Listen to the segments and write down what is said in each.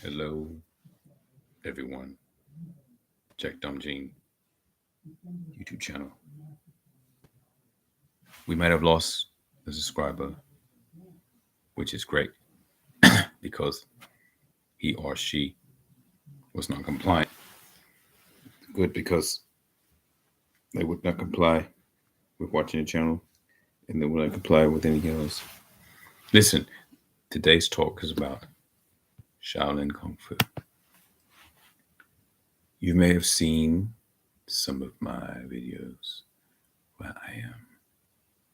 Hello, everyone. JACKDAMJIEN YouTube channel. We might have lost a subscriber, which is great because he or she was not compliant. Good because they would not comply with watching the channel and they would not comply with anything else. Listen, today's talk is about Shaolin Kung Fu. You may have seen some of my videos where I am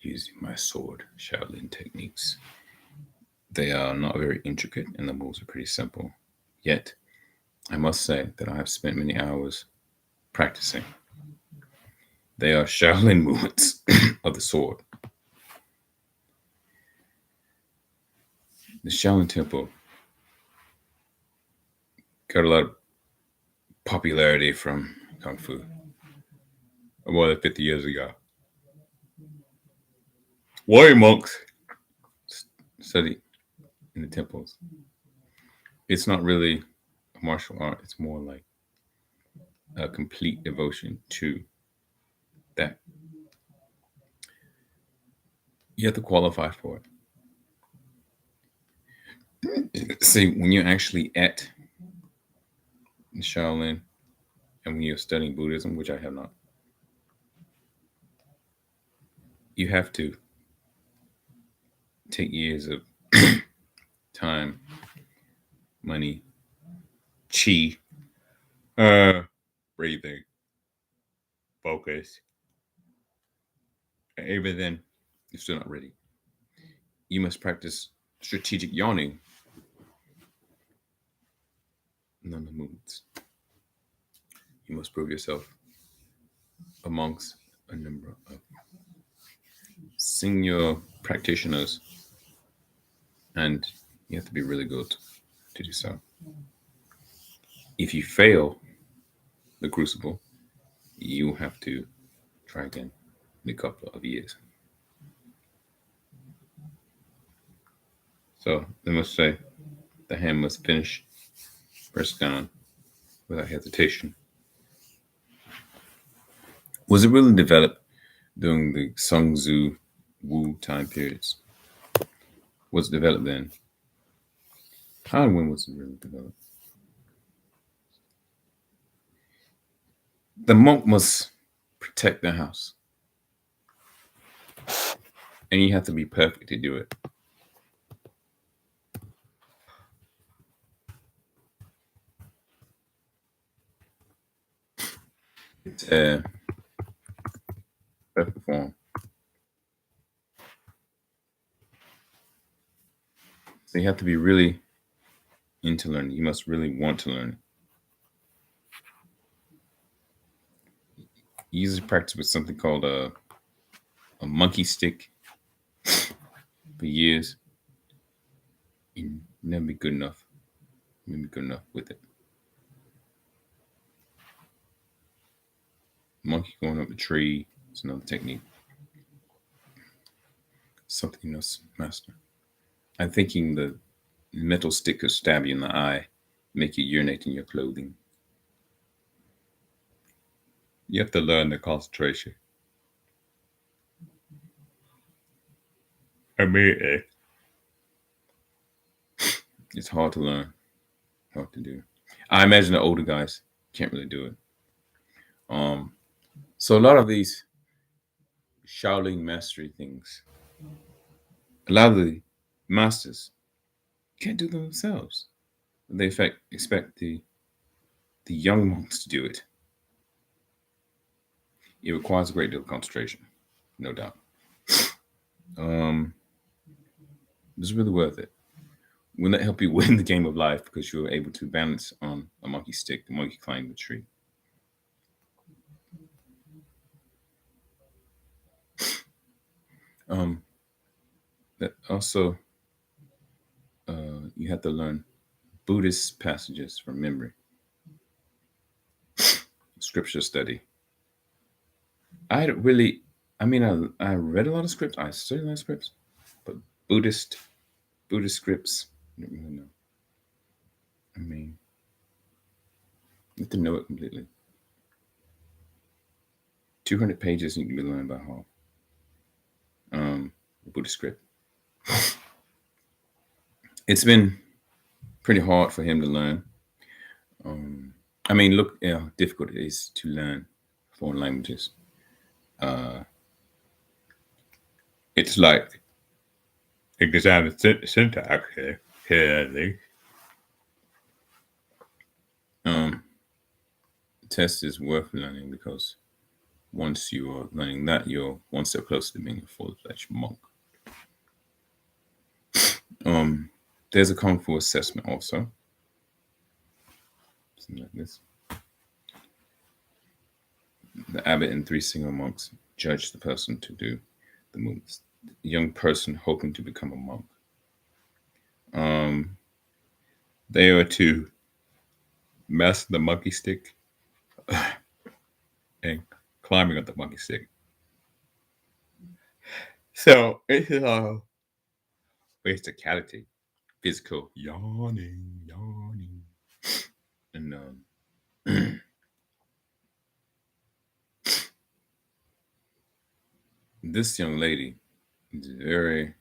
using my sword Shaolin techniques. They are not very intricate and the moves are pretty simple. Yet, I must say that I have spent many hours practicing. They are Shaolin movements of the sword. The Shaolin Temple got a lot of popularity from Kung Fu more than 50 years ago. Warrior monks study in the temples. It's not really a martial art, it's more like a complete devotion to that. You have to qualify for it. See, when you're actually at Shaolin and when you're studying Buddhism, which I have not, you have to take years of time, money, chi, breathing, focus, and even then, you're still not ready. You must practice strategic yawning. None of the movements. You must prove yourself amongst a number of senior practitioners, and you have to be really good to do so. If you fail the crucible, you have to try again in a couple of years. So they must say the hand must finish pressed down without hesitation. Was it really developed during the Sun Tzu Wu time periods? Was it developed then? How and when was it really developed? The monk must protect the house. And you have to be perfect to do it. It's a perfect form. So you have to be really into learning. You must really want to learn. You usually practice with something called a monkey stick for years. You never be good enough. Never be good enough with it. Monkey going up a tree is another technique. Something you must master. I'm thinking the metal stick could stab you in the eye, make you urinate in your clothing. You have to learn the concentration. I mean, it's hard to learn, hard to do. I imagine the older guys can't really do it. So a lot of these Shaolin mastery things, a lot of the masters can't do them themselves. They expect the young monks to do it. It requires a great deal of concentration, no doubt. Um, it's really worth it. Will that help you win the game of life because you're able to balance on a monkey stick, the monkey climbing the tree? That also, you have to learn Buddhist passages from memory. Scripture study. I really, I mean, I read a lot of scripts. I studied a lot of scripts, but Buddhist scripts, I don't really know. I mean, you have to know it completely. 200 pages you can be learned by half. The Buddhist script. It's been pretty hard for him to learn. I mean, look how difficult it is to learn foreign languages. It's like exam syntax here, I think. Test is worth learning because once you are learning that, you're one step closer to being a full-fledged monk. There's a Kung Fu assessment also. Something like this. The abbot and 3 single monks judge the person to do the moves. The young person hoping to become a monk. They are to master the monkey stick and climbing up the monkey stick. So it's physicality, physical yawning, and this young lady is very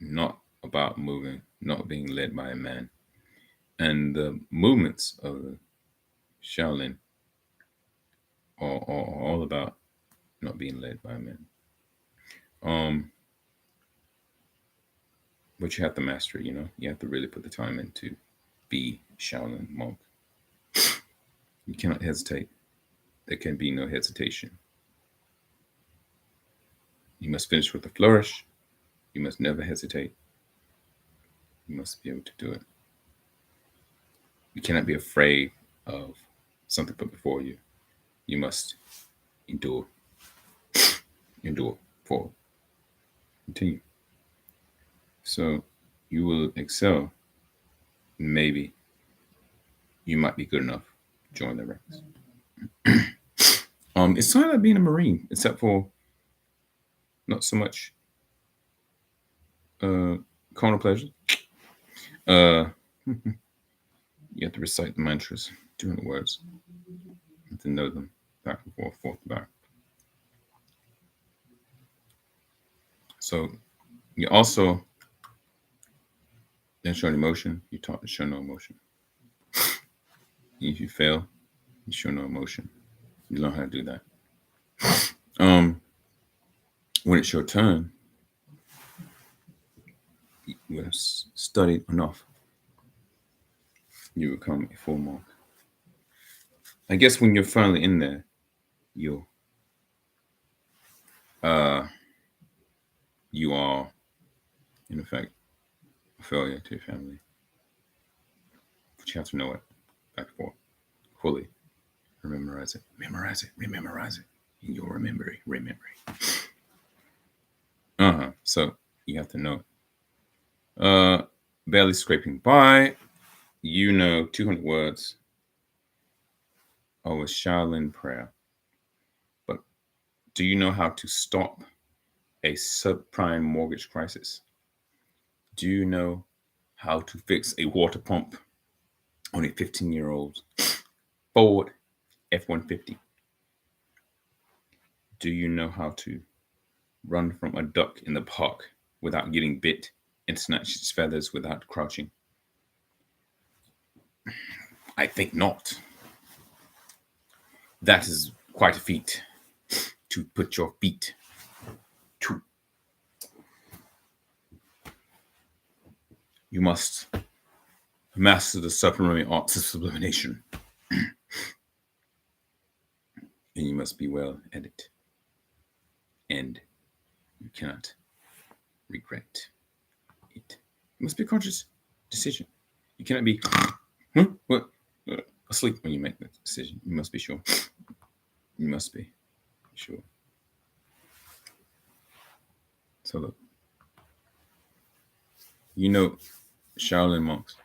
not about moving, not being led by a man, and the movements of the Shaolin are all about not being led by a man. But you have to master it, you know. You have to really put the time in to be Shaolin monk. You cannot hesitate. There can be no hesitation. You must finish with a flourish. You must never hesitate. You must be able to do it. You cannot be afraid of something put before you. You must endure. Endure. Forward. Continue. So you will excel. Maybe you might be good enough to join the ranks. It's kind of like being a Marine, except for not so much carnal pleasure. You have to recite the mantras, 200 words. You have to know them back and forth, forth and back. So you also then show emotion. You taught to show no emotion. If you fail, you show no emotion. You learn how to do that. When it's your turn, you have studied enough. You become a full monk. I guess when you're finally in there, you are, in effect, a failure to your family. But you have to know it back and forth, fully. Memorize it, memorize it, rememorize it. And you'll remember it. So you have to know it. Barely scraping by. You know 200 words of a Shaolin prayer. But do you know how to stop a subprime mortgage crisis? Do you know how to fix a water pump on a 15-year-old Ford F-150? Do you know how to run from a duck in the park without getting bit and snatch its feathers without crouching? I think not. That is quite a feat to put your feet to. You must master the sublime arts of sublimation. And you must be well at it. And you cannot regret it. It must be a conscious decision. You cannot be asleep when you make that decision. You must be sure. You must be sure. So look, you know, Shaolin monks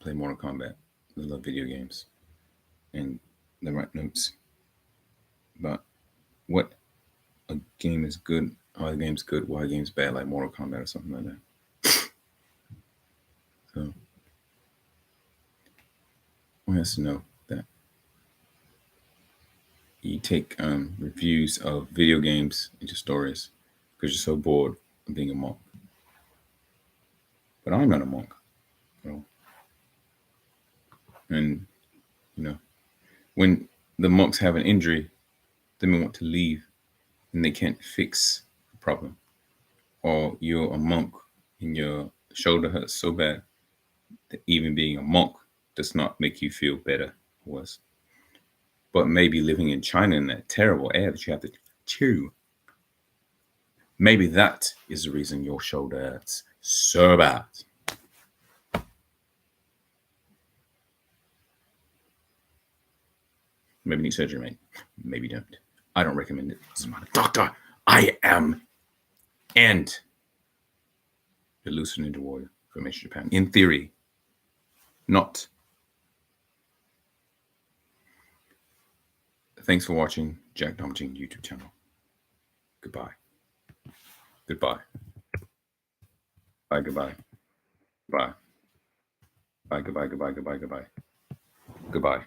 play Mortal Kombat. They love video games, and they write notes about what a game is good, how a game's good, why a game's bad, like Mortal Kombat or something like that. So I want us to know that you take reviews of video games into stories because you're so bored of being a monk. But I'm not a monk, you know. And you know, when the monks have an injury, they may want to leave, and they can't fix the problem. Or you're a monk and your shoulder hurts so bad that even being a monk does not make you feel better or worse. But maybe living in China in that terrible air that you have to chew, maybe that is the reason your shoulder hurts so bad. Maybe need surgery, mate. Maybe don't. I don't recommend it. I'm not a doctor. I am. And the Lucid Ninja Warrior from Asia Japan. In theory, not. Thanks for watching JACKDAMJIEN YouTube channel. Goodbye. Goodbye. Bye, goodbye. Bye. Bye, goodbye, goodbye, goodbye, goodbye. Goodbye.